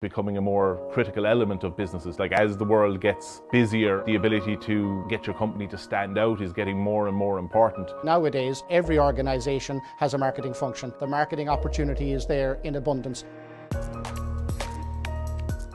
becoming a more critical element of businesses. Like, as the world gets busier, the ability to get your company to stand out is getting more and more important. Nowadays, every organisation has a marketing function. The marketing opportunity is there in abundance.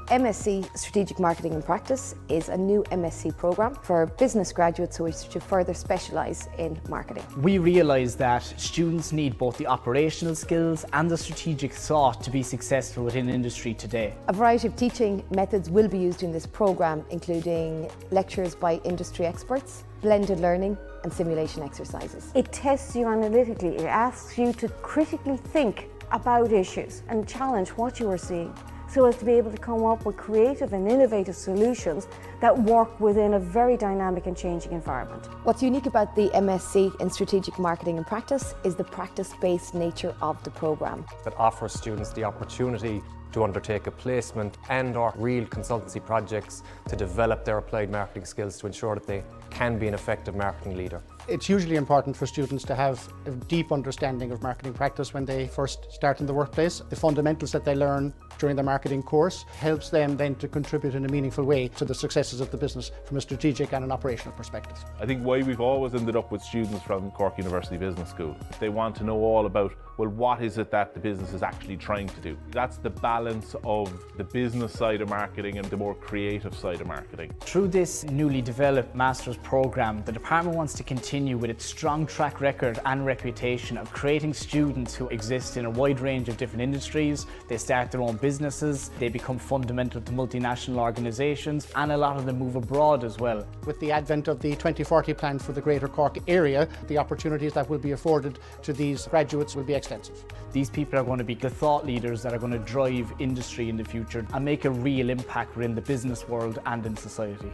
MSc Strategic Marketing and Practice is a new MSc programme for business graduates who wish to further specialise in marketing. We realise that students need both the operational skills and the strategic thought to be successful within industry today. A variety of teaching methods will be used in this programme, including lectures by industry experts, blended learning and simulation exercises. It tests you analytically. It asks you to critically think about issues and challenge what you are seeing, so as to be able to come up with creative and innovative solutions that work within a very dynamic and changing environment. What's unique about the MSc in Strategic Marketing and Practice is the practice-based nature of the programme. That offers students the opportunity to undertake a placement and/or real consultancy projects to develop their applied marketing skills to ensure that they can be an effective marketing leader. It's hugely important for students to have a deep understanding of marketing practice when they first start in the workplace. The fundamentals that they learn during the marketing course helps them then to contribute in a meaningful way to the successes of the business from a strategic and an operational perspective. I think why we've always ended up with students from Cork University Business School. They want to know all about, well, what is it that the business is actually trying to do? That's the balance of the business side of marketing and the more creative side of marketing. Through this newly developed Master's programme, the department wants to continue with its strong track record and reputation of creating students who exist in a wide range of different industries. They start their own businesses, they become fundamental to multinational organisations, and a lot of them move abroad as well. With the advent of the 2040 plan for the Greater Cork area, the opportunities that will be afforded to these graduates will be extensive. These people are going to be the thought leaders that are going to drive industry in the future and make a real impact within the business world and in society.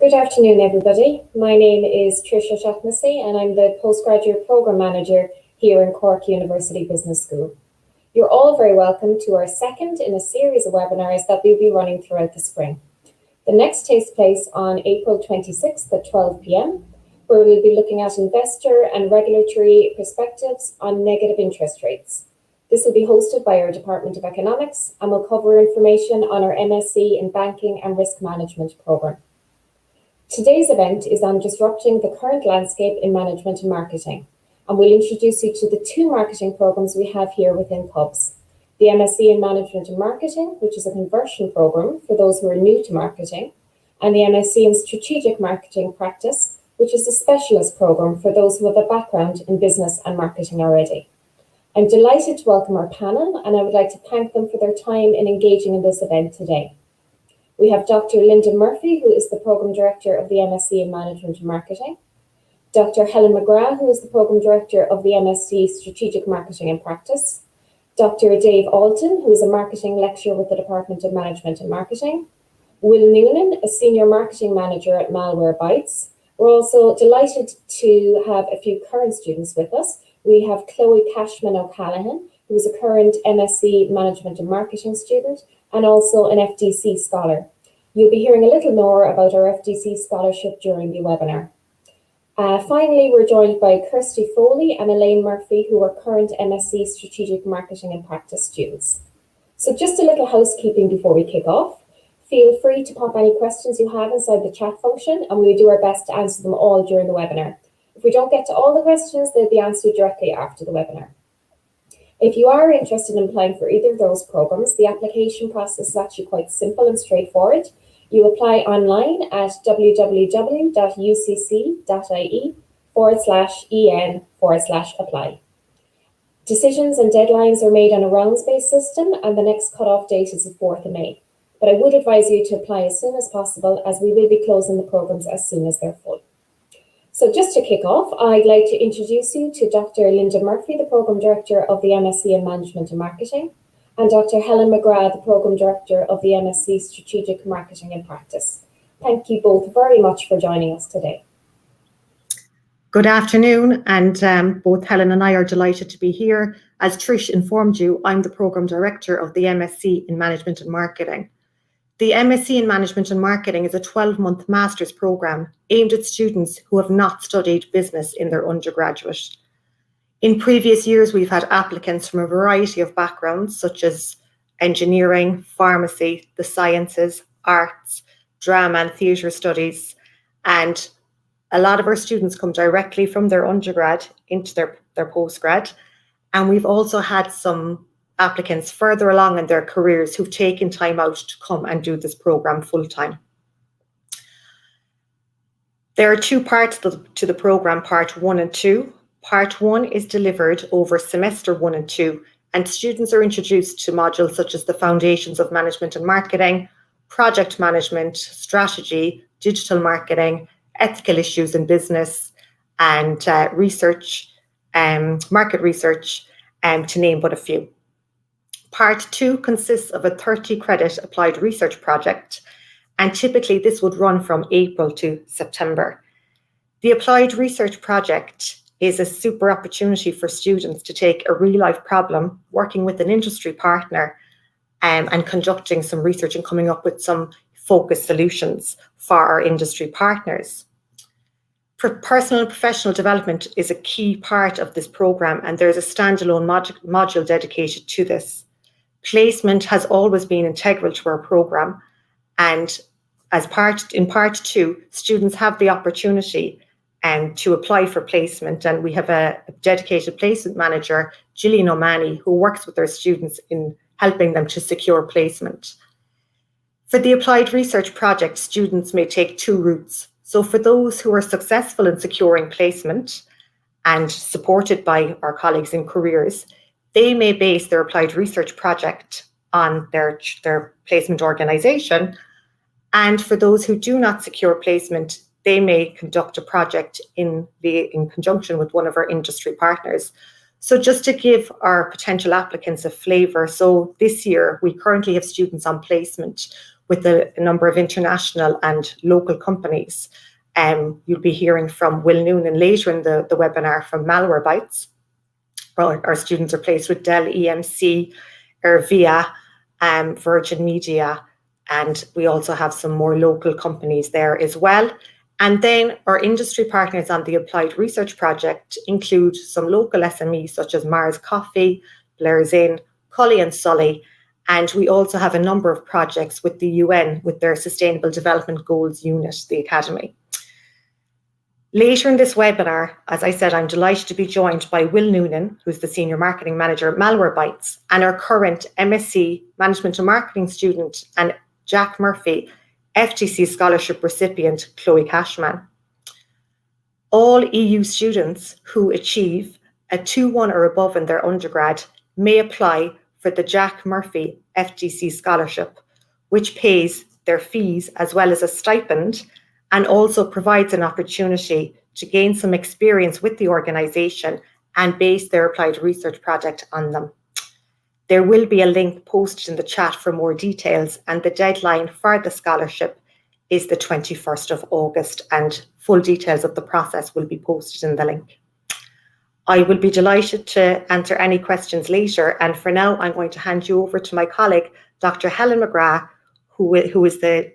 Good afternoon, everybody. My name is Tricia Shaughnessy and I'm the Postgraduate Programme Manager here in Cork University Business School. You're all very welcome to our second in a series of webinars that we'll be running throughout the spring. The next takes place on April 26th at 12 p.m, where we'll be looking at investor and regulatory perspectives on negative interest rates. This will be hosted by our Department of Economics and will cover information on our MSc in Banking and Risk Management programme. Today's event is on disrupting the current landscape in management and marketing, and we'll introduce you to the two marketing programs we have here within CUBS. The MSc in Management and Marketing, which is a conversion program for those who are new to marketing, and the MSc in Strategic Marketing Practice, which is a specialist program for those who have a background in business and marketing already. I'm delighted to welcome our panel, and I would like to thank them for their time in engaging in this event today. We have Dr. Linda Murphy, who is the Programme Director of the MSc in Management and Marketing, Dr. Helen McGrath, who is the Programme Director of the MSc Strategic Marketing and Practice, Dr. Dave Alton, who is a Marketing Lecturer with the Department of Management and Marketing, Will Noonan, a Senior Marketing Manager at Malwarebytes. We're also delighted to have a few current students with us. We have Chloe Cashman O'Callaghan, who is a current MSc Management and Marketing student, and also an FDC scholar. You'll be hearing a little more about our FDC scholarship during the webinar. Finally, we're joined by Kirsty Foley and Elaine Murphy, who are current MSc Strategic Marketing and Practice students. So just a little housekeeping before we kick off. Feel free to pop any questions you have inside the chat function, and we'll do our best to answer them all during the webinar. If we don't get to all the questions, they'll be answered directly after the webinar. If you are interested in applying for either of those programs, the application process is actually quite simple and straightforward. You apply online at www.ucc.ie/en/apply. Decisions and deadlines are made on a rounds-based system, and the next cut-off date is the 4th of May. But I would advise you to apply as soon as possible, as we will be closing the programs as soon as they're full. So just to kick off, I'd like to introduce you to Dr. Linda Murphy, the Programme Director of the MSc in Management and Marketing, and Dr. Helen McGrath, the Programme Director of the MSc Strategic Marketing and Practice. Thank you both very much for joining us today. Good afternoon, and both Helen and I are delighted to be here. As Trish informed you, I'm the Programme Director of the MSc in Management and Marketing. The MSc in Management and Marketing is a 12-month master's programme aimed at students who have not studied business in their undergraduate. In previous years, we've had applicants from a variety of backgrounds, such as engineering, pharmacy, the sciences, arts, drama and theatre studies, and a lot of our students come directly from their undergrad into their postgrad. And we've also had some applicants further along in their careers who've taken time out to come and do this programme full-time. There are two parts to the programme, part 1 and 2. Part 1 is delivered over semester 1 and 2, and students are introduced to modules such as the foundations of management and marketing, project management, strategy, digital marketing, ethical issues in business, and research, market research, to name but a few. Part 2 consists of a 30-credit applied research project, and typically this would run from April to September. The applied research project is a super opportunity for students to take a real-life problem, working with an industry partner, and conducting some research and coming up with some focused solutions for our industry partners. Personal and professional development is a key part of this programme, and there's a standalone module dedicated to this. Placement has always been integral to our programme, and in part 2, students have the opportunity to apply for placement, and we have a dedicated placement manager, Gillian O'Mahony, who works with our students in helping them to secure placement. For the applied research project, students may take 2 routes. So for those who are successful in securing placement and supported by our colleagues in careers, they may base their applied research project on their placement organisation. And for those who do not secure placement, they may conduct a project in conjunction with one of our industry partners. So just to give our potential applicants a flavour, so this year we currently have students on placement with a number of international and local companies. You'll be hearing from Will Noonan later in the webinar from Malwarebytes. Our students are placed with Dell EMC, Ervia, Virgin Media, and we also have some more local companies there as well. And then our industry partners on the applied research project include some local SMEs such as Mars Coffee, Blair's Inn, Cully and Sully, and we also have a number of projects with the UN with their Sustainable Development Goals Unit, the Academy. Later in this webinar, as I said, I'm delighted to be joined by Will Noonan, who's the Senior Marketing Manager at Malwarebytes, and our current MSc Management and Marketing student, and Jack Murphy, FTC Scholarship recipient, Chloe Cashman. All EU students who achieve a 2-1 or above in their undergrad may apply for the Jack Murphy FTC Scholarship, which pays their fees as well as a stipend, and also provides an opportunity to gain some experience with the organisation and base their applied research project on them. There will be a link posted in the chat for more details, and the deadline for the scholarship is the 21st of August, and full details of the process will be posted in the link. I will be delighted to answer any questions later, and for now I'm going to hand you over to my colleague, Dr. Helen McGrath, who is the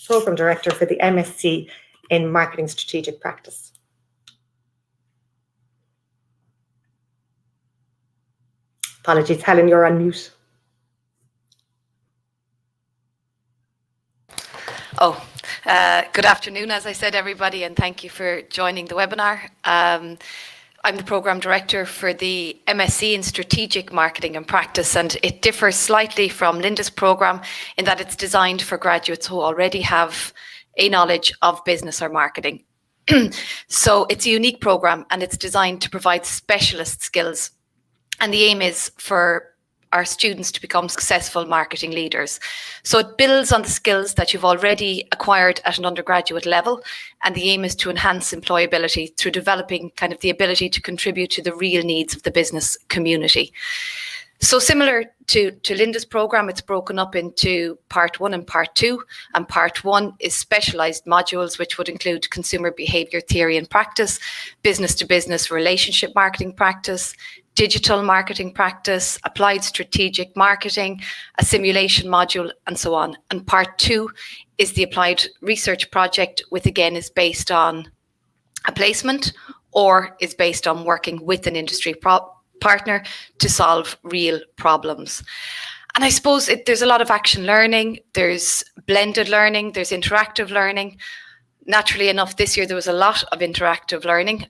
Programme Director for the MSc in Marketing Strategic Practice. Apologies, Helen, you're on mute. Good afternoon, as I said, everybody, and thank you for joining the webinar. I'm the Programme Director for the MSc in Strategic Marketing and Practice, and it differs slightly from Linda's programme in that it's designed for graduates who already have a knowledge of business or marketing. So it's a unique programme, and it's designed to provide specialist skills. And the aim is for our students to become successful marketing leaders. So it builds on the skills that you've already acquired at an undergraduate level, and the aim is to enhance employability through developing kind of the ability to contribute to the real needs of the business community. So similar to Linda's programme, it's broken up into part 1 and part 2, and part 1 is specialised modules which would include consumer behaviour theory and practice, business to business relationship marketing practice, digital marketing practice, applied strategic marketing, a simulation module, and so on. And part 2 is the applied research project, which again is based on a placement or is based on working with an industry partner to solve real problems. And I suppose there's a lot of action learning, there's blended learning, there's interactive learning. Naturally enough, this year there was a lot of interactive learning,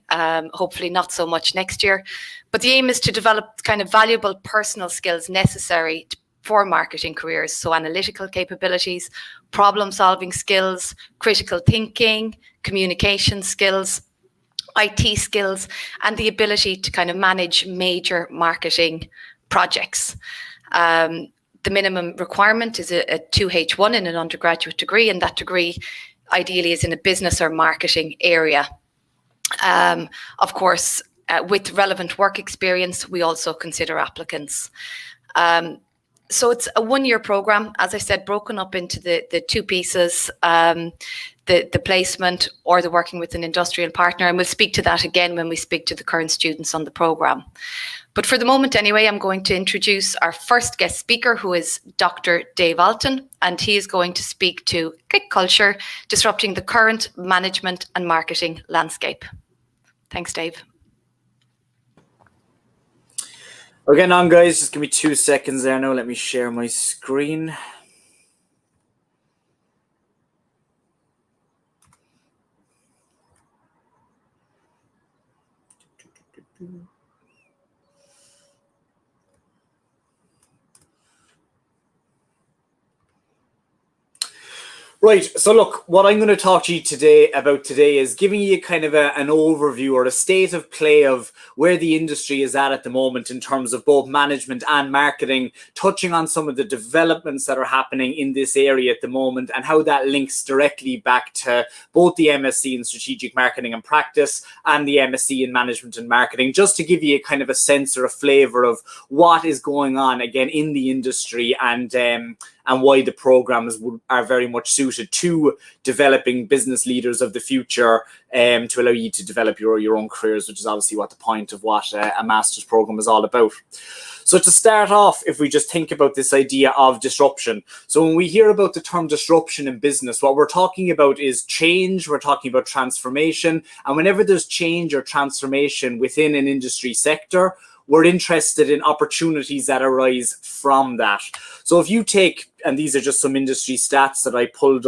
hopefully not so much next year. But the aim is to develop kind of valuable personal skills necessary for marketing careers. So analytical capabilities, problem solving skills, critical thinking, communication skills, IT skills, and the ability to kind of manage major marketing projects. The minimum requirement is a 2H1 in an undergraduate degree, and that degree ideally is in a business or marketing area. Of course, with relevant work experience, we also consider applicants. So it's a one-year program, as I said, broken up into the two pieces, the placement or the working with an industrial partner. And we'll speak to that again when we speak to the current students on the program. But for the moment anyway, I'm going to introduce our first guest speaker, who is Dr. Dave Alton, and he is going to speak to Click Culture, Disrupting the Current Management and Marketing Landscape. Thanks, Dave. We're getting on, guys. Just give me 2 seconds there now. Let me share my screen. Right, so look, what I'm going to talk to you about today is giving you kind of an overview or a state of play of where the industry is at the moment in terms of both management and marketing, touching on some of the developments that are happening in this area at the moment and how that links directly back to both the MSc in Strategic Marketing and Practice and the MSc in Management and Marketing, just to give you kind of a sense or a flavour of what is going on again in the industry and why the programs are very much suited to developing business leaders of the future to allow you to develop your own careers, which is obviously what the point of what a master's program is all about. So to start off, if we just think about this idea of disruption. So when we hear about the term disruption in business, what we're talking about is change, we're talking about transformation. And whenever there's change or transformation within an industry sector, we're interested in opportunities that arise from that. So if you take, and these are just some industry stats that I pulled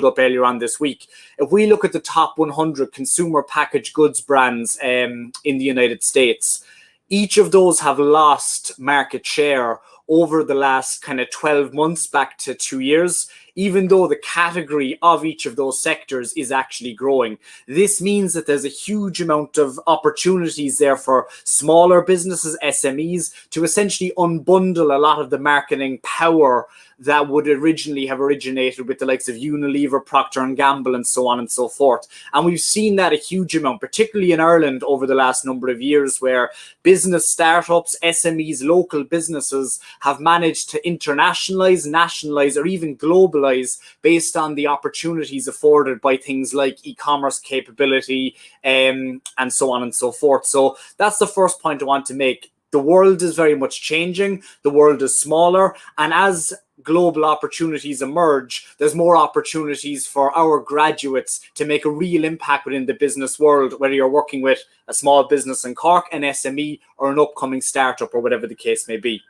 up earlier on this week. If we look at the top 100 consumer packaged goods brands in the United States, each of those have lost market share over the last kind of 12 months back to 2 years, even though the category of each of those sectors is actually growing. This means that there's a huge amount of opportunities there for smaller businesses, SMEs, to essentially unbundle a lot of the marketing power that would originally have originated with the likes of Unilever, Procter & Gamble, and so on and so forth. And we've seen that a huge amount, particularly in Ireland over the last number of years, where business startups, SMEs, local businesses have managed to internationalize, nationalize, or even globalize based on the opportunities afforded by things like e-commerce capability and so on and so forth. So that's the first point I want to make. The world is very much changing. The world is smaller. And as global opportunities emerge, there's more opportunities for our graduates to make a real impact within the business world, whether you're working with a small business in Cork, an SME, or an upcoming startup, or whatever the case may be.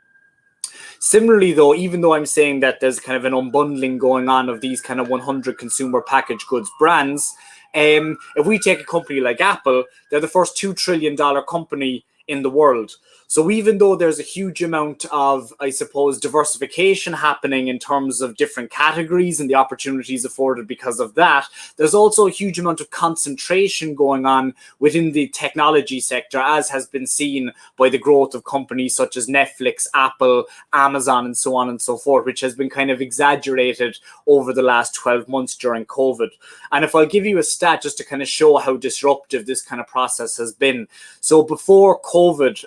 Similarly, though, even though I'm saying that there's kind of an unbundling going on of these kind of 100 consumer packaged goods brands, if we take a company like Apple, they're the first $2 trillion company in the world. So even though there's a huge amount of, I suppose, diversification happening in terms of different categories and the opportunities afforded because of that, there's also a huge amount of concentration going on within the technology sector, as has been seen by the growth of companies such as Netflix, Apple, Amazon, and so on and so forth, which has been kind of exaggerated over the last 12 months during COVID. And if I'll give you a stat just to kind of show how disruptive this kind of process has been. So before COVID,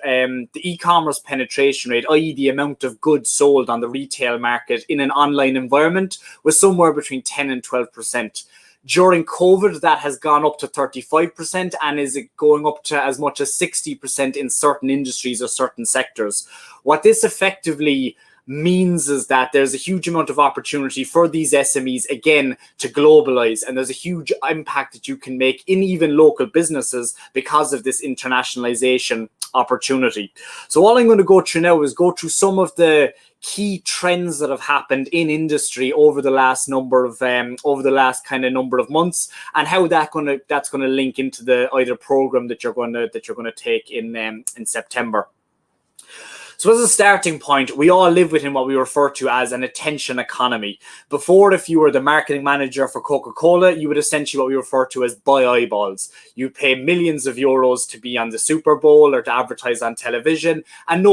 the e-commerce penetration rate, i.e. the amount of goods sold on the retail market in an online environment, was somewhere between 10 and 12%. During COVID, that has gone up to 35% and is going up to as much as 60% in certain industries or certain sectors. What this effectively means is that there's a huge amount of opportunity for these SMEs, again, to globalize, and there's a huge impact that you can make in even local businesses because of this internationalization opportunity. So all I'm going to go through now is go through some of the key trends that have happened in industry over the last number of number of months, and how that's going to link into the either program that you're going to take in September. So as a starting point, we all live within what we refer to as an attention economy. Before, if you were the marketing manager for Coca-Cola, you would essentially what we refer to as buy eyeballs. You pay millions of euros to be on the Super Bowl or to advertise on television, and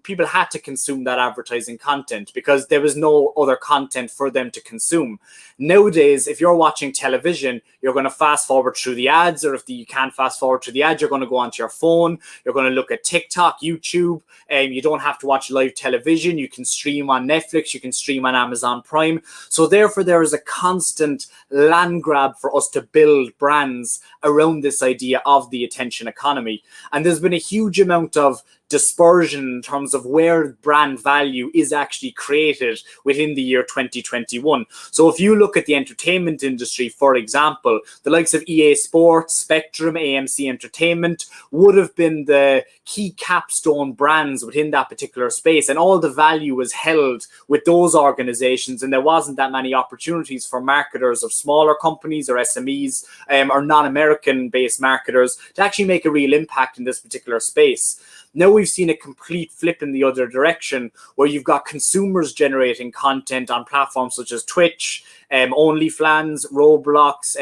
people had to consume that advertising content because there was no other content for them to consume. Nowadays, if you're watching television, you're going to fast forward through the ads, or if you can't fast forward through the ads, you're going to go onto your phone, you're going to look at TikTok, YouTube. You don't have to watch live television. You can stream on Netflix. You can stream on Amazon Prime. So therefore, there is a constant land grab for us to build brands around this idea of the attention economy. And there's been a huge amount of dispersion in terms of where brand value is actually created within the year 2021. So if you look at the entertainment industry, for example, the likes of EA Sports, Spectrum, AMC Entertainment would have been the key capstone brands within that particular space, and all the value was held with those organizations, and there wasn't that many opportunities for marketers of smaller companies or SMEs or non-American based marketers to actually make a real impact in this particular space. Now we've seen a complete flip in the other direction, where you've got consumers generating content on platforms such as Twitch, OnlyFans, Roblox,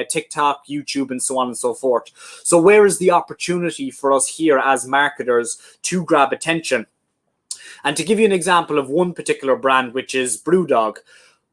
TikTok, YouTube, and so on and so forth. So where is the opportunity for us here as marketers to grab attention? And to give you an example of one particular brand, which is Brewdog.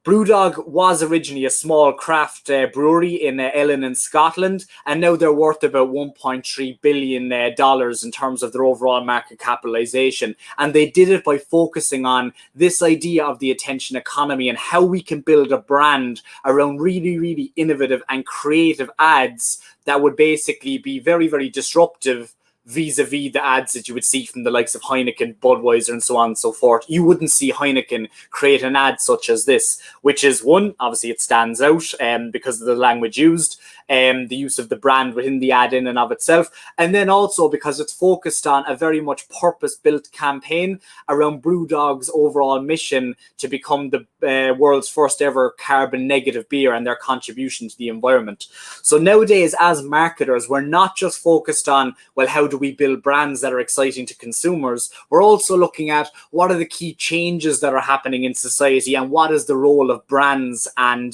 Brewdog was originally a small craft brewery in Ellon in Scotland, and now they're worth about $1.3 billion in terms of their overall market capitalization. And they did it by focusing on this idea of the attention economy and how we can build a brand around really, really innovative and creative ads that would basically be very, very disruptive vis-a-vis the ads that you would see from the likes of Heineken, Budweiser, and so on and so forth. You wouldn't see Heineken create an ad such as this, which is one, obviously it stands out because of the language used, the use of the brand within the ad in and of itself, and then also because it's focused on a very much purpose-built campaign around Brewdog's overall mission to become the world's first ever carbon negative beer and their contribution to the environment. So nowadays, as marketers, we're not just focused on, well, how do we build brands that are exciting to consumers? We're also looking at what are the key changes that are happening in society and what is the role of brands and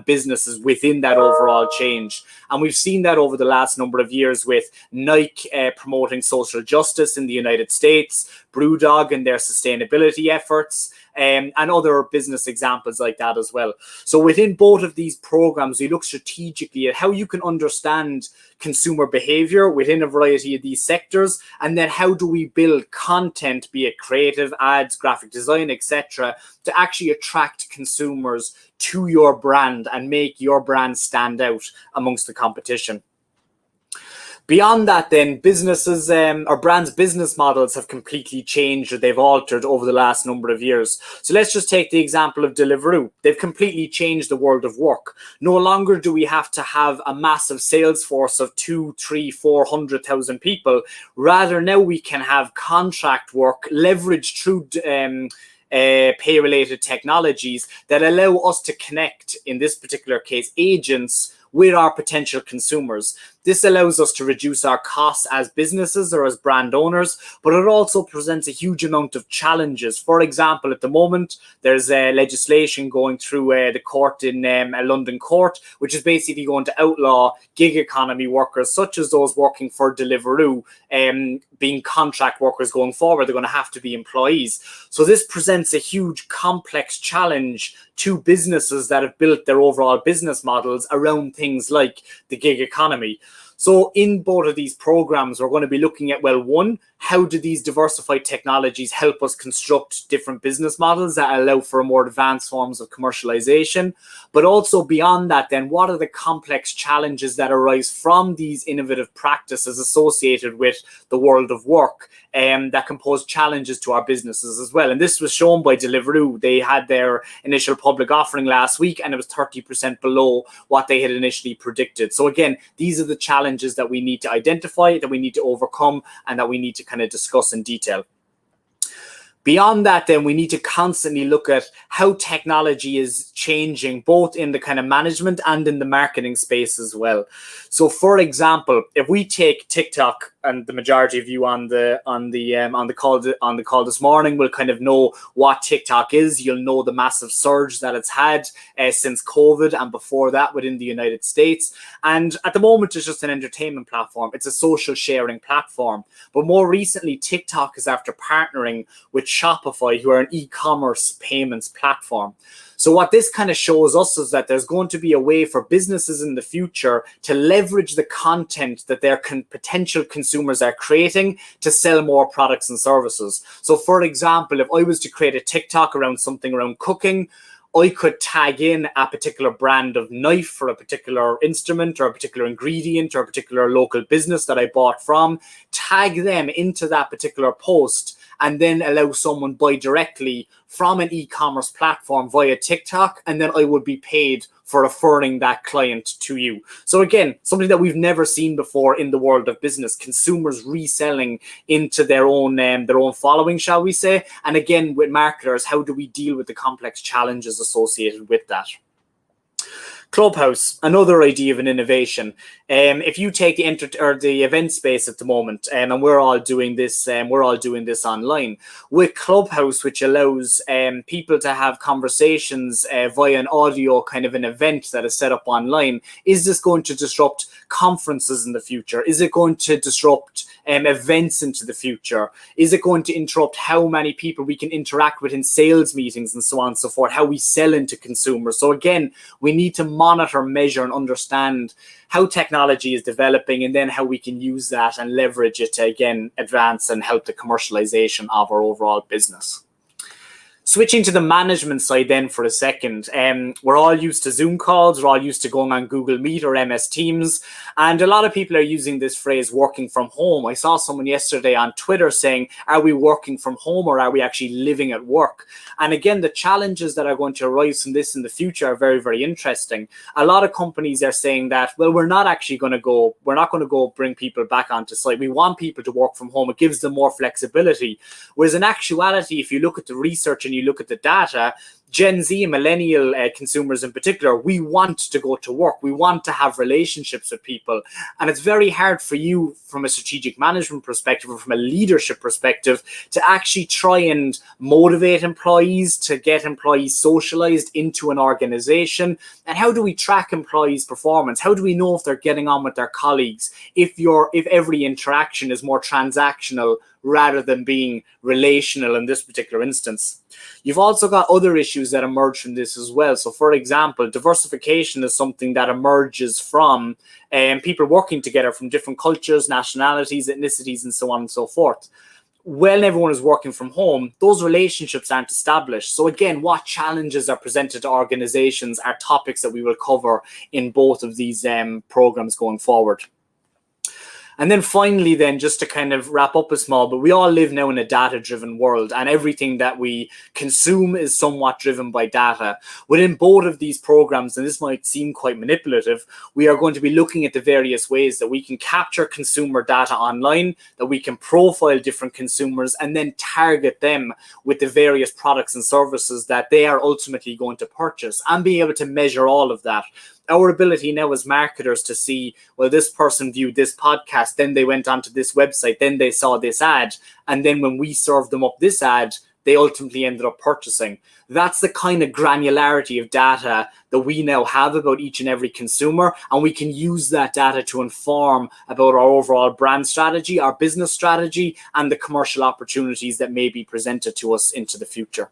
businesses within that overall change. And we've seen that over the last number of years with Nike promoting social justice in the United States, Brewdog and their sustainability efforts, and other business examples like that as well. So within both of these programs, we look strategically at how you can understand consumer behavior within a variety of these sectors, and then how do we build content, be it creative, ads, graphic design, etc., to actually attract consumers to your brand and make your brand stand out amongst the competition. Beyond that, then, businesses or brands' business models have completely changed, or they've altered over the last number of years. So let's just take the example of Deliveroo. They've completely changed the world of work. No longer do we have to have a massive sales force of 200,000, 300,000, 400,000 people. Rather, now we can have contract work leveraged through pay-related technologies that allow us to connect, in this particular case, agents with our potential consumers. This allows us to reduce our costs as businesses or as brand owners, but it also presents a huge amount of challenges. For example, at the moment, there's legislation going through the court in a London court, which is basically going to outlaw gig economy workers, such as those working for Deliveroo, being contract workers going forward. They're going to have to be employees. So this presents a huge complex challenge to businesses that have built their overall business models around things like the gig economy. So in both of these programs, we're going to be looking at, well, one, how do these diversified technologies help us construct different business models that allow for more advanced forms of commercialization? But also beyond that, then what are the complex challenges that arise from these innovative practices associated with the world of work that can pose challenges to our businesses as well? And this was shown by Deliveroo. They had their initial public offering last week, and it was 30% below what they had initially predicted. So again, these are the challenges that we need to identify, that we need to overcome, and that we need to kind of discuss in detail. Beyond that, then we need to constantly look at how technology is changing, both in the kind of management and in the marketing space as well. So, for example, if we take TikTok, and the majority of you on the call this morning will kind of know what TikTok is. You'll know the massive surge that it's had since COVID and before that within the United States. And at the moment, it's just an entertainment platform. It's a social sharing platform. But more recently, TikTok is after partnering with Shopify, who are an e-commerce payments platform. So what this kind of shows us is that there's going to be a way for businesses in the future to leverage the content that their potential consumers are creating to sell more products and services. So for example, if I was to create a TikTok around something around cooking, I could tag in a particular brand of knife or a particular instrument or a particular ingredient or a particular local business that I bought from, tag them into that particular post, and then allow someone buy directly from an e-commerce platform via TikTok, and then I would be paid for referring that client to you. So again, something that we've never seen before in the world of business, consumers reselling into their own following, shall we say. And again, with marketers, how do we deal with the complex challenges associated with that? Clubhouse, another idea of an innovation. If you take the event space at the moment, and we're all doing this online with Clubhouse, which allows people to have conversations via an audio kind of an event that is set up online. Is this going to disrupt conferences in the future? Is it going to disrupt events into the future? Is it going to interrupt how many people we can interact with in sales meetings and so on and so forth, how we sell into consumers? So again, we need to monitor, measure, and understand how technology is developing, and then how we can use that and leverage it to, again, advance and help the commercialization of our overall business. Switching to the management side then for a second, we're all used to Zoom calls, we're all used to going on Google Meet or MS Teams, and a lot of people are using this phrase working from home. I saw someone yesterday on Twitter saying, are we working from home or are we actually living at work? And again, the challenges that are going to arise from this in the future are very, very interesting. A lot of companies are saying that, well, we're not going to go bring people back onto site. We want people to work from home. It gives them more flexibility. Whereas in actuality, if you look at the research and you look at the data, Gen Z and millennial consumers in particular, we want to go to work. We want to have relationships with people. And it's very hard for you from a strategic management perspective or from a leadership perspective to actually try and motivate employees, to get employees socialized into an organization. And how do we track employees' performance? How do we know if they're getting on with their colleagues? If every interaction is more transactional rather than being relational in this particular instance. You've also got other issues that emerge from this as well. So for example, diversification is something that emerges from people working together from different cultures, nationalities, ethnicities, and so on and so forth. When everyone is working from home, those relationships aren't established. So again, what challenges are presented to organizations are topics that we will cover in both of these programs going forward. And then finally, then, just to kind of wrap up a small, but we all live now in a data-driven world, and everything that we consume is somewhat driven by data. Within both of these programs, and this might seem quite manipulative, we are going to be looking at the various ways that we can capture consumer data online, that we can profile different consumers, and then target them with the various products and services that they are ultimately going to purchase, and be able to measure all of that. Our ability now as marketers to see, well, this person viewed this podcast, then they went onto this website, then they saw this ad, and then when we served them up this ad, they ultimately ended up purchasing. That's the kind of granularity of data that we now have about each and every consumer, and we can use that data to inform about our overall brand strategy, our business strategy, and the commercial opportunities that may be presented to us into the future.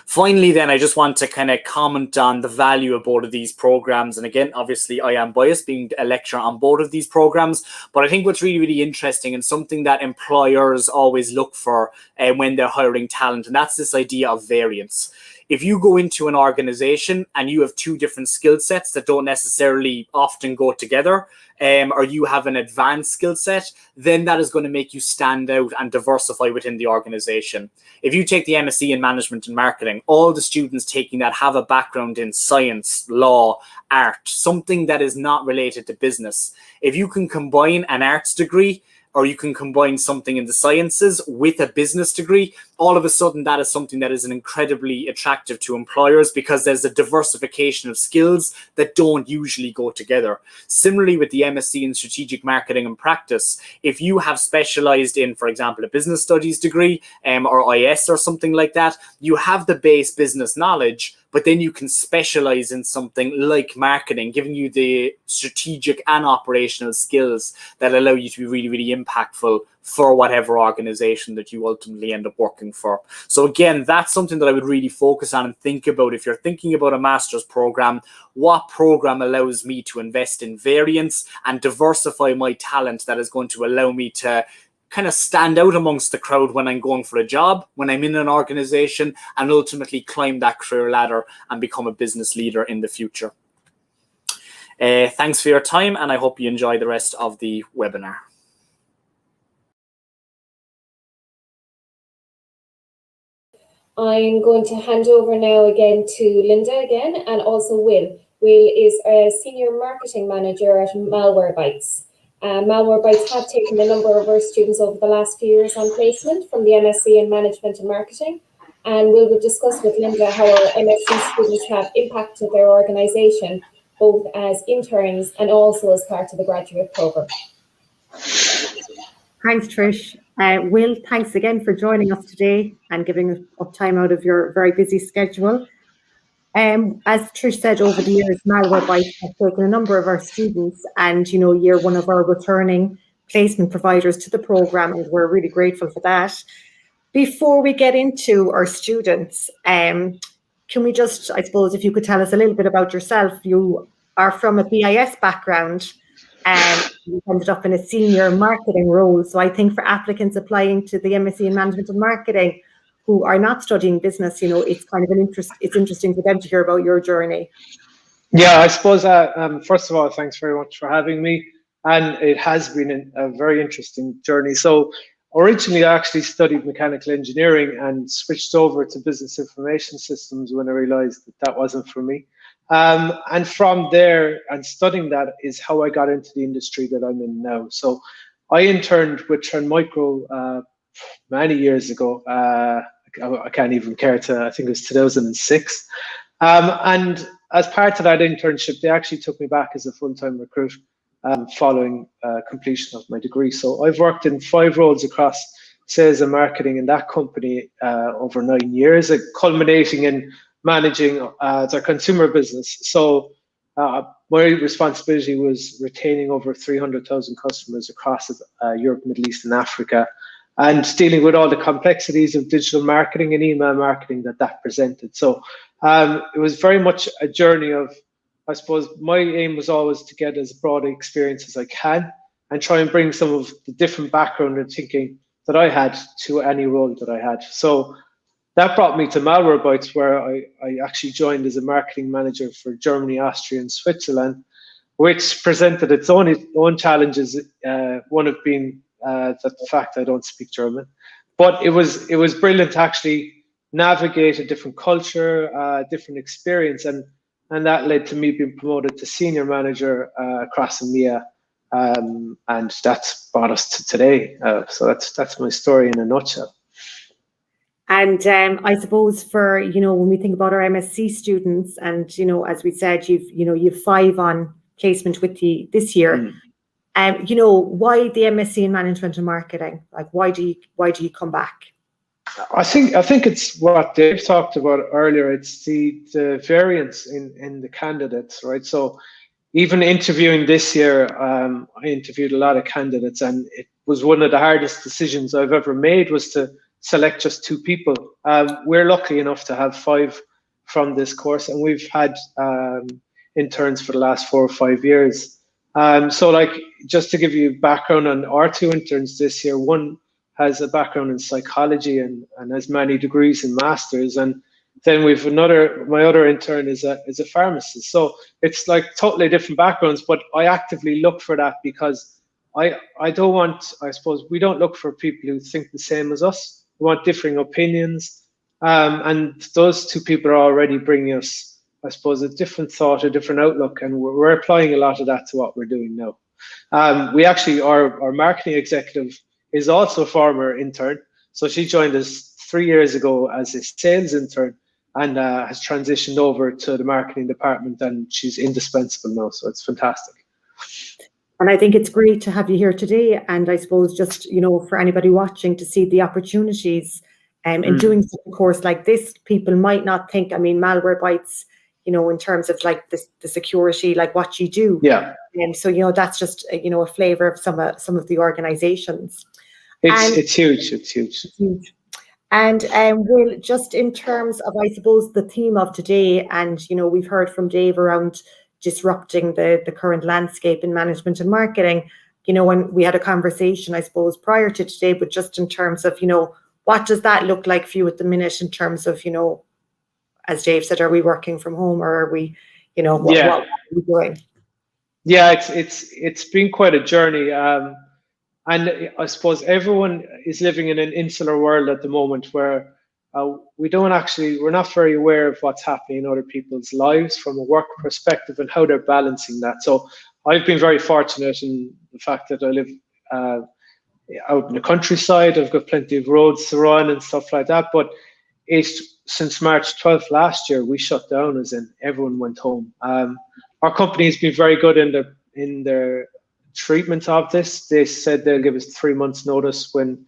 Finally, then, I just want to kind of comment on the value of both of these programs. And again, obviously, I am biased being a lecturer on both of these programs, but I think what's really, really interesting and something that employers always look for when they're hiring talent, and that's this idea of variance. If you go into an organization and you have two different skill sets that don't necessarily often go together, or you have an advanced skill set, then that is going to make you stand out and diversify within the organization. If you take the MSc in Management and Marketing, all the students taking that have a background in science, law, art, something that is not related to business. If you can combine an arts degree or you can combine something in the sciences with a business degree, all of a sudden that is something that is incredibly attractive to employers because there's a diversification of skills that don't usually go together. Similarly with the MSc in Strategic Marketing and Practice, if you have specialized in, for example, a business studies degree or IS or something like that, you have the base business knowledge, but then you can specialize in something like marketing, giving you the strategic and operational skills that allow you to be really, really impactful for whatever organization that you ultimately end up working for. So again, that's something that I would really focus on and think about. If you're thinking about a master's program, what program allows me to invest in variance and diversify my talent that is going to allow me to kind of stand out amongst the crowd when I'm going for a job, when I'm in an organization, and ultimately climb that career ladder and become a business leader in the future. Thanks for your time, and I hope you enjoy the rest of the webinar. I'm going to hand over now again to Linda again, and also Will. Will is a Senior Marketing Manager at Malwarebytes. Malwarebytes have taken a number of our students over the last few years on placement from the MSc in Management and Marketing, and we will discuss with Linda how our MSc students have impacted their organisation, both as interns and also as part of the graduate programme. Thanks, Trish. Will, thanks again for joining us today and giving up time out of your very busy schedule. As Trish said, over the years, Malwarebytes has taken a number of our students and, you know, you're one of our returning placement providers to the programme, and we're really grateful for that. Before we get into our students, can we just, I suppose, if you could tell us a little bit about yourself. You are from a BIS background and you ended up in a senior marketing role. So I think for applicants applying to the MSc in Management and Marketing who are not studying business, you know, it's kind of it's interesting for them to hear about your journey. Yeah, I suppose, first of all, thanks very much for having me. And it has been a very interesting journey. So originally, I actually studied mechanical engineering and switched over to business information systems when I realized that that wasn't for me. And from there, and studying that is how I got into the industry that I'm in now. So I interned with Trend Micro many years ago. I can't even care to, I think it was 2006. And as part of that internship, they actually took me back as a full-time recruit following completion of my degree. So I've worked in 5 roles across sales and marketing in that company over 9 years, culminating in managing their consumer business. So my responsibility was retaining over 300,000 customers across Europe, Middle East, and Africa, and dealing with all the complexities of digital marketing and email marketing that presented. So it was very much a journey of, I suppose, my aim was always to get as broad experience as I can and try and bring some of the different background and thinking that I had to any role that I had. So that brought me to Malwarebytes, where I actually joined as a marketing manager for Germany, Austria, and Switzerland, which presented its own challenges, one of being the fact I don't speak German. But it was brilliant to actually navigate a different culture, different experience, and that led to me being promoted to senior manager across EMEA, and that's brought us to today. So that's my story in a nutshell. And I suppose for, you know, when we think about our MSc students, and, you know, as we said, you've 5 on placement with this year. You know, why the MSc in Management and Marketing? Like, why do you come back? I think it's what Dave talked about earlier. It's the variance in the candidates, right? So even interviewing this year, I interviewed a lot of candidates, and it was one of the hardest decisions I've ever made, was to select just 2 people. We're lucky enough to have 5 from this course, and we've had interns for the last 4 or 5 years. So like, just to give you background on our 2 interns this year, one has a background in psychology and has many degrees and masters, and then we've my other intern is a pharmacist. So it's like totally different backgrounds, but I actively look for that because I don't want, I suppose, we don't look for people who think the same as us. We want differing opinions, and those 2 people are already bringing us, I suppose, a different thought, a different outlook, and we're applying a lot of that to what we're doing now. We actually, our marketing executive is also a former intern. So she joined us 3 years ago as a sales intern and has transitioned over to the marketing department, and she's indispensable now. So it's fantastic. And I think it's great to have you here today. And I suppose just, for anybody watching to see the opportunities in doing a course like this, people might not think, Malwarebytes, in terms of like the security, like what you do. Yeah. And so, that's just, a flavor of some of the organizations. It's huge. It's huge. And Will, just in terms of, I suppose, the theme of today, and, we've heard from Dave around disrupting the current landscape in management and marketing, when we had a conversation, I suppose, prior to today, but just in terms of, what does that look like for you at the minute in terms of, as Dave said, are we working from home or are we, what are we doing? Yeah, it's been quite a journey. And I suppose everyone is living in an insular world at the moment where we're not very aware of what's happening in other people's lives from a work perspective and how they're balancing that. So I've been very fortunate in the fact that I live out in the countryside. I've got plenty of roads to run and stuff like that. But since March 12th last year, we shut down, as in everyone went home. Our company has been very good in their treatment of this. They said they'll give us 3 months notice when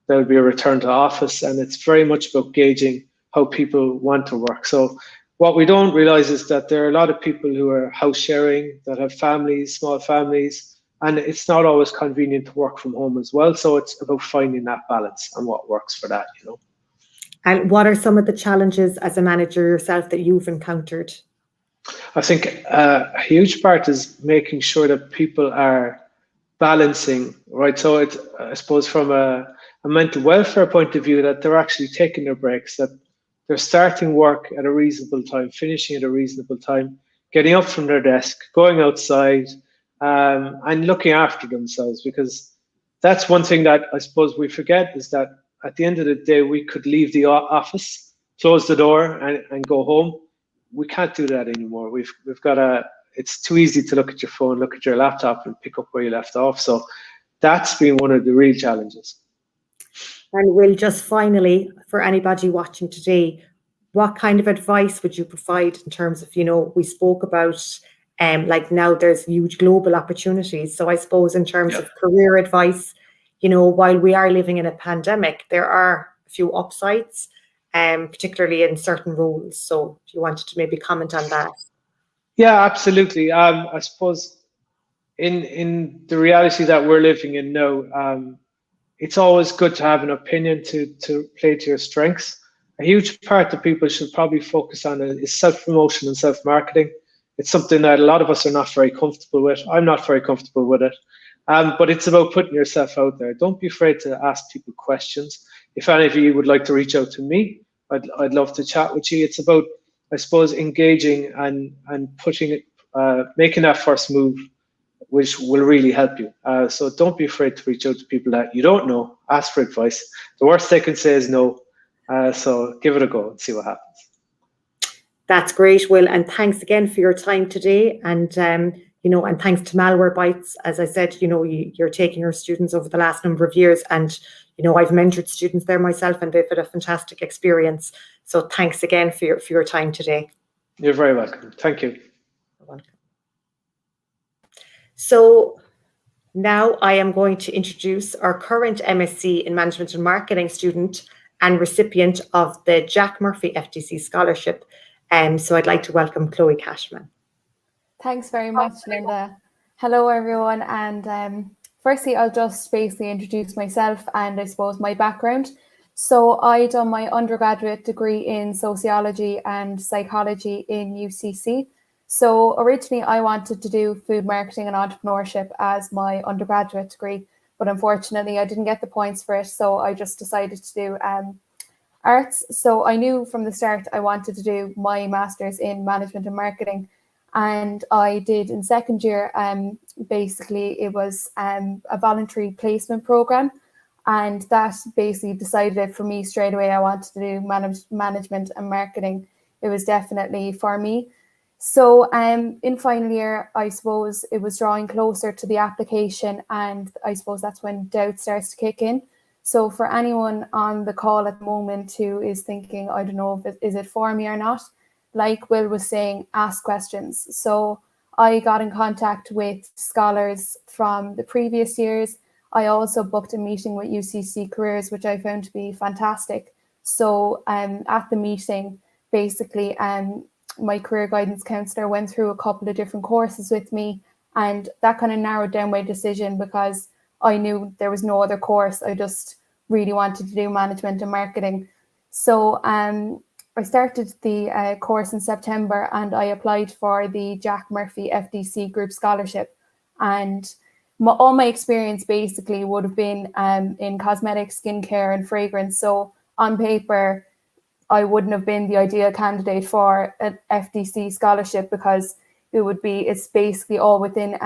there'll be a return to office, and it's very much about gauging how people want to work. So what we don't realize is that there are a lot of people who are house sharing, that have families, small families, and it's not always convenient to work from home as well. So it's about finding that balance and what works for that, And what are some of the challenges as a manager yourself that you've encountered? I think a huge part is making sure that people are balancing, right? So it's, I suppose, from a mental welfare point of view, that they're actually taking their breaks, that they're starting work at a reasonable time, finishing at a reasonable time, getting up from their desk, going outside, and looking after themselves. Because that's one thing that I suppose we forget, is that at the end of the day, we could leave the office, close the door, and go home. We can't do that anymore. We've got it's too easy to look at your phone, look at your laptop, and pick up where you left off. So that's been one of the real challenges. And Will, just finally, for anybody watching today, what kind of advice would you provide in terms of, we spoke about, like now there's huge global opportunities. So I suppose in terms of career advice, while we are living in a pandemic, there are a few upsides, particularly in certain roles. So if you wanted to maybe comment on that. Yeah, absolutely. I suppose in the reality that we're living in now, it's always good to have an opinion to play to your strengths. A huge part that people should probably focus on is self-promotion and self-marketing. It's something that a lot of us are not very comfortable with. I'm not very comfortable with it. But it's about putting yourself out there. Don't be afraid to ask people questions. If any of you would like to reach out to me, I'd love to chat with you. It's about, I suppose, engaging and putting it, making that first move, which will really help you. So don't be afraid to reach out to people that you don't know. Ask for advice. The worst they can say is no. So give it a go and see what happens. That's great, Will. And thanks again for your time today. And, and thanks to Malwarebytes. As I said, you're taking your students over the last number of years. And, I've mentored students there myself, and they've had a fantastic experience. So thanks again for your time today. You're very welcome. Thank you. You're welcome. So now I am going to introduce our current MSc in Management and Marketing student and recipient of the Jack Murphy FTC Scholarship. So I'd like to welcome Chloe Cashman. Thanks very much, Linda. Hello, everyone. And firstly, I'll just basically introduce myself and I suppose my background. So I done my undergraduate degree in sociology and psychology in UCC. So originally I wanted to do food marketing and entrepreneurship as my undergraduate degree, but unfortunately I didn't get the points for it. So I just decided to do arts. So I knew from the start I wanted to do my master's in management and marketing. And I did in second year, basically it was a voluntary placement program. And that basically decided it for me straight away. I wanted to do management and marketing. It was definitely for me. So in final year, I suppose it was drawing closer to the application, and I suppose that's when doubt starts to kick in. So for anyone on the call at the moment who is thinking, I don't know, is it for me or not? Like Will was saying, ask questions. So I got in contact with scholars from the previous years. I also booked a meeting with UCC Careers, which I found to be fantastic. So at the meeting, basically, my career guidance counsellor went through a couple of different courses with me, and that kind of narrowed down my decision because I knew there was no other course. I just really wanted to do management and marketing. So I started the course in September, and I applied for the Jack Murphy FDC Group Scholarship. And all my experience basically would have been in cosmetics, skincare and fragrance. So on paper, I wouldn't have been the ideal candidate for an FDC scholarship because it's basically all within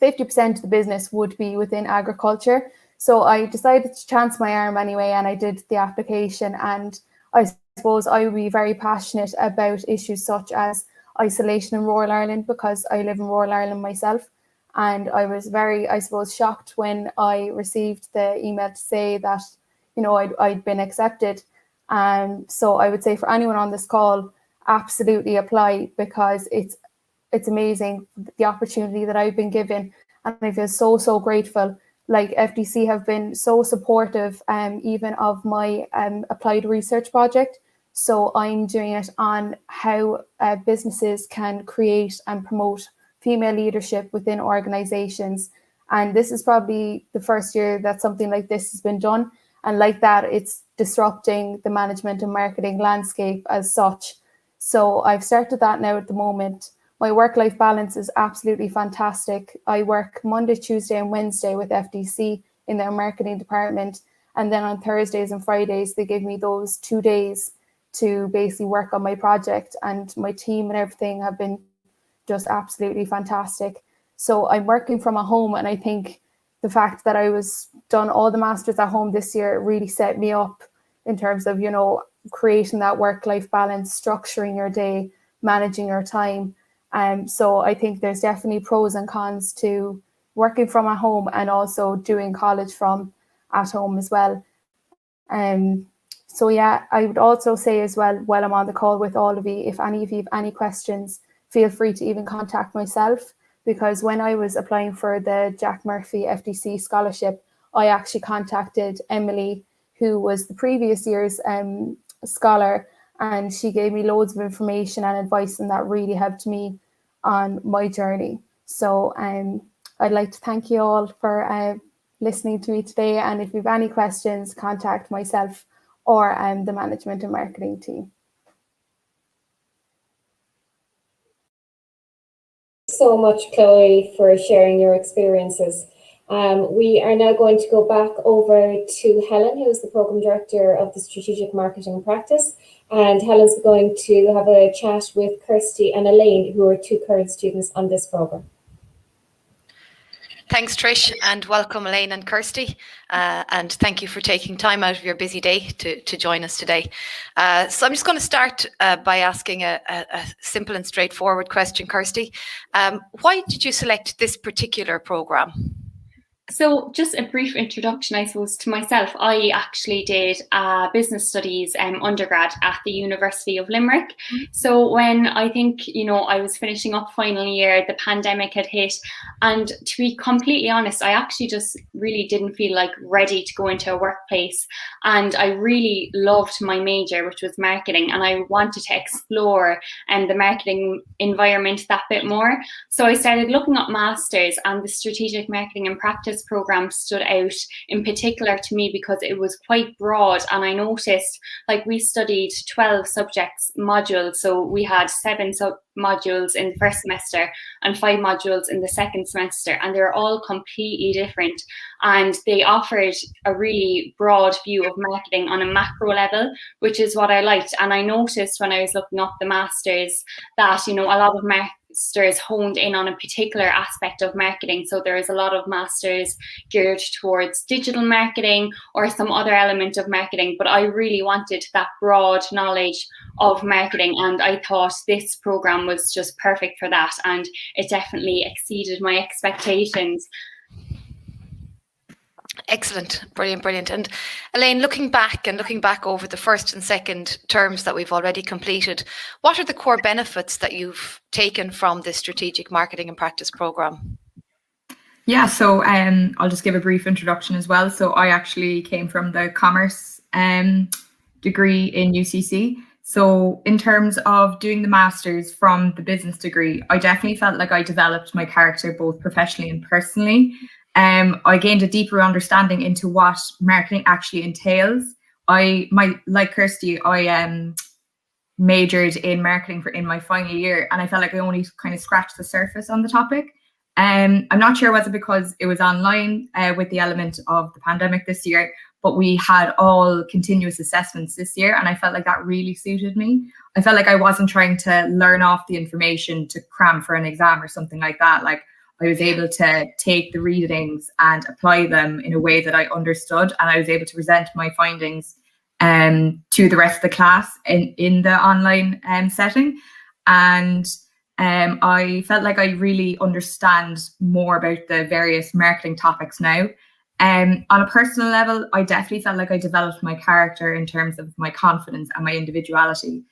50% of the business would be within agriculture. So I decided to chance my arm anyway, and I did the application. And I suppose I would be very passionate about issues such as isolation in rural Ireland because I live in rural Ireland myself. And I was very, I suppose, shocked when I received the email to say that, I'd been accepted. So I would say for anyone on this call, absolutely apply because it's amazing the opportunity that I've been given, and I feel so grateful. Like FDC have been so supportive, even of my applied research project. So I'm doing it on how businesses can create and promote female leadership within organizations. And this is probably the first year that something like this has been done. And like that, it's disrupting the management and marketing landscape as such. So I've started that now at the moment. My work-life balance is absolutely fantastic. I work Monday, Tuesday and Wednesday with FDC in their marketing department. And then on Thursdays and Fridays, they give me those 2 days to basically work on my project. And my team and everything have been just absolutely fantastic. So I'm working from home, and I think the fact that I was done all the masters at home this year really set me up in terms of, creating that work-life balance, structuring your day, managing your time. So I think there's definitely pros and cons to working from at home and also doing college from at home as well. So yeah, I would also say as well, while I'm on the call with all of you, if any of you have any questions, feel free to even contact myself, because when I was applying for the Jack Murphy FDC scholarship, I actually contacted Emily, who was the previous year's scholar, and she gave me loads of information and advice, and that really helped me on my journey. So I'd like to thank you all for listening to me today, and if you have any questions, contact myself or the management and marketing team. So much, Chloe, for sharing your experiences. We are now going to go back over to Helen, who is the Programme Director of the Strategic Marketing Practice. And Helen's going to have a chat with Kirsty and Elaine, who are two current students on this programme. Thanks, Trish, and welcome Elaine and Kirsty. And thank you for taking time out of your busy day to join us today. So I'm just going to start by asking a simple and straightforward question, Kirsty. Why did you select this particular programme? So just a brief introduction, I suppose, to myself. I actually did business studies undergrad at the University of Limerick. So when I think, I was finishing up final year, the pandemic had hit. And to be completely honest, I actually just really didn't feel like ready to go into a workplace. And I really loved my major, which was marketing. And I wanted to explore the marketing environment that bit more. So I started looking at masters, and the Strategic Marketing and Practice this program stood out in particular to me because it was quite broad, and I noticed like we studied 12 subjects modules, so we had 7 modules in the first semester and 5 modules in the second semester, and they're all completely different, and they offered a really broad view of marketing on a macro level, which is what I liked. And I noticed when I was looking up the masters that, you know, a lot of masters honed in on a particular aspect of marketing. So there is a lot of masters geared towards digital marketing or some other element of marketing, but I really wanted that broad knowledge of marketing, and I thought this program was just perfect for that, and it definitely exceeded my expectations. Excellent, brilliant. And Elaine, looking back over the first and second terms that we've already completed, what are the core benefits that you've taken from this strategic marketing and practice program? Yeah, so I'll just give a brief introduction as well. So I actually came from the commerce degree in UCC. So in terms of doing the master's from the business degree, I definitely felt like I developed my character both professionally and personally. I gained a deeper understanding into what marketing actually entails. Like Kirsty, I majored in marketing in my final year, and I felt like I only kind of scratched the surface on the topic. I'm not sure was it because it was online with the element of the pandemic this year, but we had all continuous assessments this year, and I felt like that really suited me. I felt like I wasn't trying to learn off the information to cram for an exam or something like that. Like, I was able to take the readings and apply them in a way that I understood, and I was able to present my findings to the rest of the class in the online setting. And I felt like I really understand more about the various marketing topics now. On a personal level, I definitely felt like I developed my character in terms of my confidence and my individuality.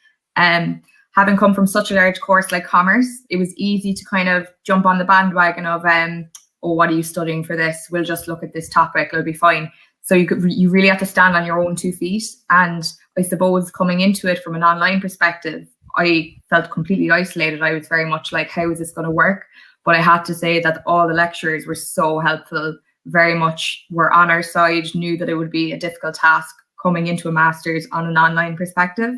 Having come from such a large course like commerce, it was easy to kind of jump on the bandwagon of, oh, what are you studying for this? We'll just look at this topic, it'll be fine. So you really have to stand on your own 2 feet. And I suppose coming into it from an online perspective, I felt completely isolated. I was very much like, how is this going to work? But I had to say that all the lecturers were so helpful, very much were on our side, knew that it would be a difficult task coming into a master's on an online perspective.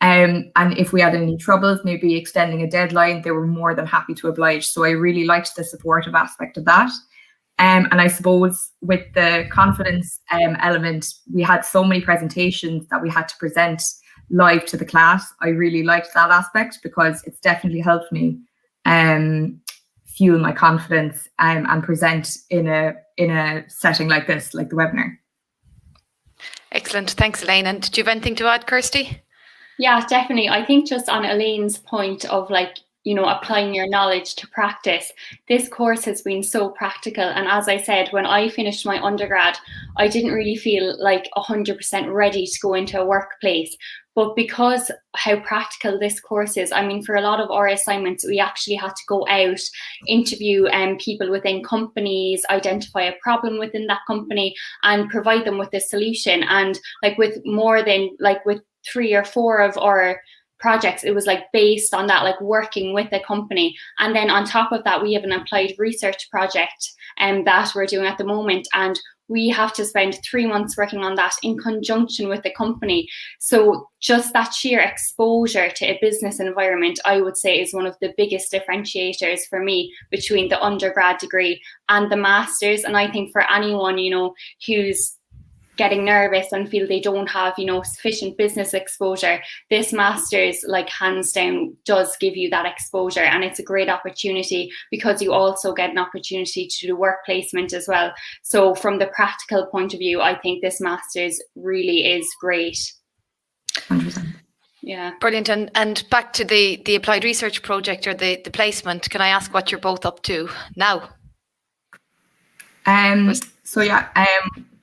And if we had any troubles, maybe extending a deadline, they were more than happy to oblige. So I really liked the supportive aspect of that. And I suppose with the confidence element, we had so many presentations that we had to present live to the class. I really liked that aspect because it's definitely helped me fuel my confidence and present in a setting like this, like the webinar. Excellent, thanks Elaine. And do you have anything to add, Kirsty? Yeah, definitely. I think just on Elaine's point of like, you know, applying your knowledge to practice, this course has been so practical. And as I said, when I finished my undergrad, I didn't really feel like 100% ready to go into a workplace. But because how practical this course is, I mean, for a lot of our assignments, we actually had to go out, interview people within companies, identify a problem within that company and provide them with a solution. And like with more than like with 3 or 4 of our projects, it was like based on that, like working with a company. And then on top of that, we have an applied research project that we're doing at the moment. And we have to spend 3 months working on that in conjunction with the company. So just that sheer exposure to a business environment, I would say, is one of the biggest differentiators for me between the undergrad degree and the master's. And I think for anyone, you know, who's getting nervous and feel they don't have, you know, sufficient business exposure, this master's, like, hands down does give you that exposure. And it's a great opportunity because you also get an opportunity to do work placement as well. So from the practical point of view, I think this master's really is great. 100%. Yeah. Brilliant. And back to the applied research project or the placement, can I ask what you're both up to now? So yeah,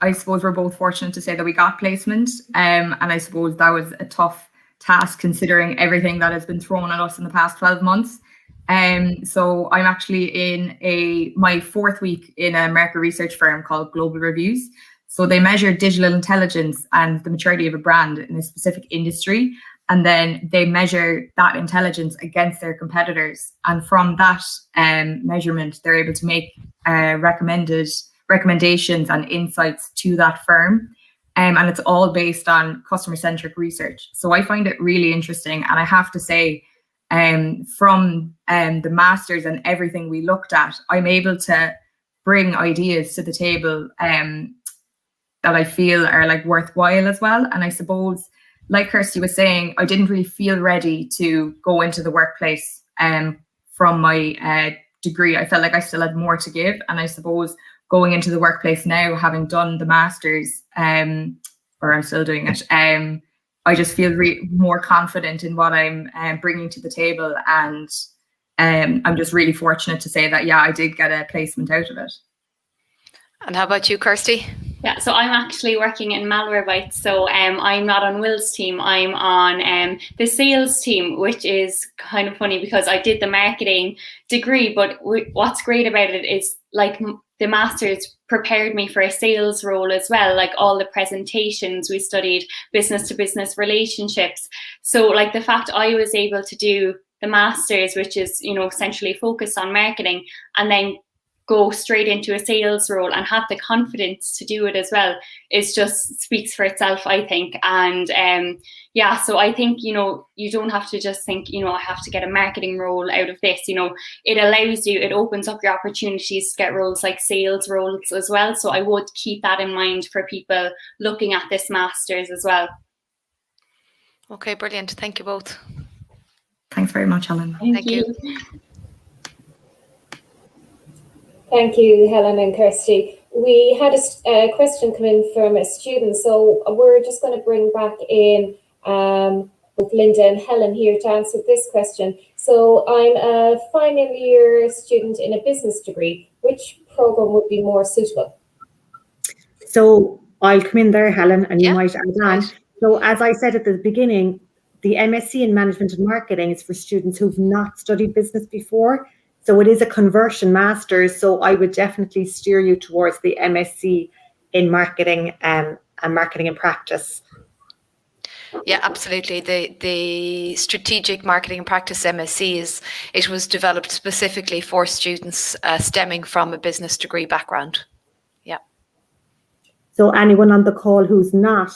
I suppose we're both fortunate to say that we got placement, and I suppose that was a tough task considering everything that has been thrown at us in the past 12 months. So I'm actually in my 4th week in a market research firm called Global Reviews. So they measure digital intelligence and the maturity of a brand in a specific industry, and then they measure that intelligence against their competitors. And from that measurement, they're able to make recommended recommendations and insights to that firm. And it's all based on customer-centric research. So I find it really interesting. And I have to say, from the masters and everything we looked at, I'm able to bring ideas to the table that I feel are like worthwhile as well. And I suppose, like Kirsty was saying, I didn't really feel ready to go into the workplace from my degree. I felt like I still had more to give. And I suppose going into the workplace now, having done the masters, or I'm still doing it, I just feel more confident in what I'm bringing to the table. And I'm just really fortunate to say that, yeah, I did get a placement out of it. And how about you, Kirsty? Yeah, so I'm actually working in Malwarebytes. So I'm not on Will's team. I'm on the sales team, which is kind of funny because I did the marketing degree. But what's great about it is like the masters prepared me for a sales role as well. Like all the presentations, we studied business to business relationships. So like the fact I was able to do the masters, which is, you know, essentially focused on marketing, and then go straight into a sales role and have the confidence to do it as well, is just speaks for itself, I think. And yeah, so I think, you know, you don't have to just think, you know, I have to get a marketing role out of this. You know, it allows you, it opens up your opportunities to get roles like sales roles as well. So I would keep that in mind for people looking at this masters as well. Okay, brilliant. Thank you both. Thanks very much, Helen. Thank you. Thank you, Helen and Kirsty. We had a question come in from a student, so we're just going to bring back in both Linda and Helen here to answer this question. So I'm a final year student in a business degree. Which program would be more suitable? So I'll come in there, Helen, and you might add on. So as I said at the beginning, the MSc in Management and Marketing is for students who've not studied business before. So it is a conversion master's. So I would definitely steer you towards the MSc in Marketing and Marketing and Practice. Yeah, absolutely. The Strategic Marketing and Practice MSc it was developed specifically for students stemming from a business degree background. Yeah. So anyone on the call who's not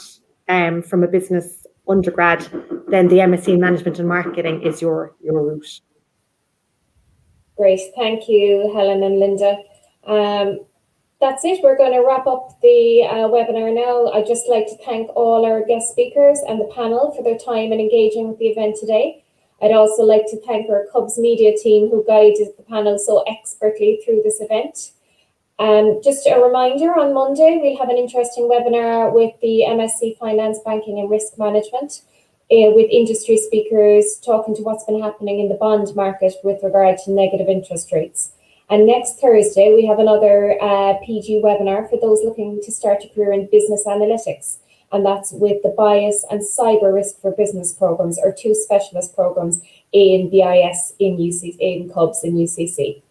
from a business undergrad, then the MSc in Management and Marketing is your route. Great, thank you, Helen and Linda. That's it. We're going to wrap up the webinar now. I'd just like to thank all our guest speakers and the panel for their time and engaging with the event today. I'd also like to thank our Cubs media team who guided the panel so expertly through this event. Just a reminder, on Monday, we'll have an interesting webinar with the MSc Finance, Banking and Risk Management, with industry speakers talking to what's been happening in the bond market with regard to negative interest rates. And next Thursday, we have another PG webinar for those looking to start a career in business analytics. And that's with the Bias and Cyber Risk for Business programs, or two specialist programs in BIS in Cubs in UCC.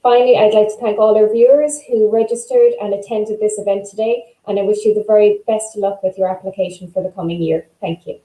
Finally, I'd like to thank all our viewers who registered and attended this event today. And I wish you the very best of luck with your application for the coming year. Thank you.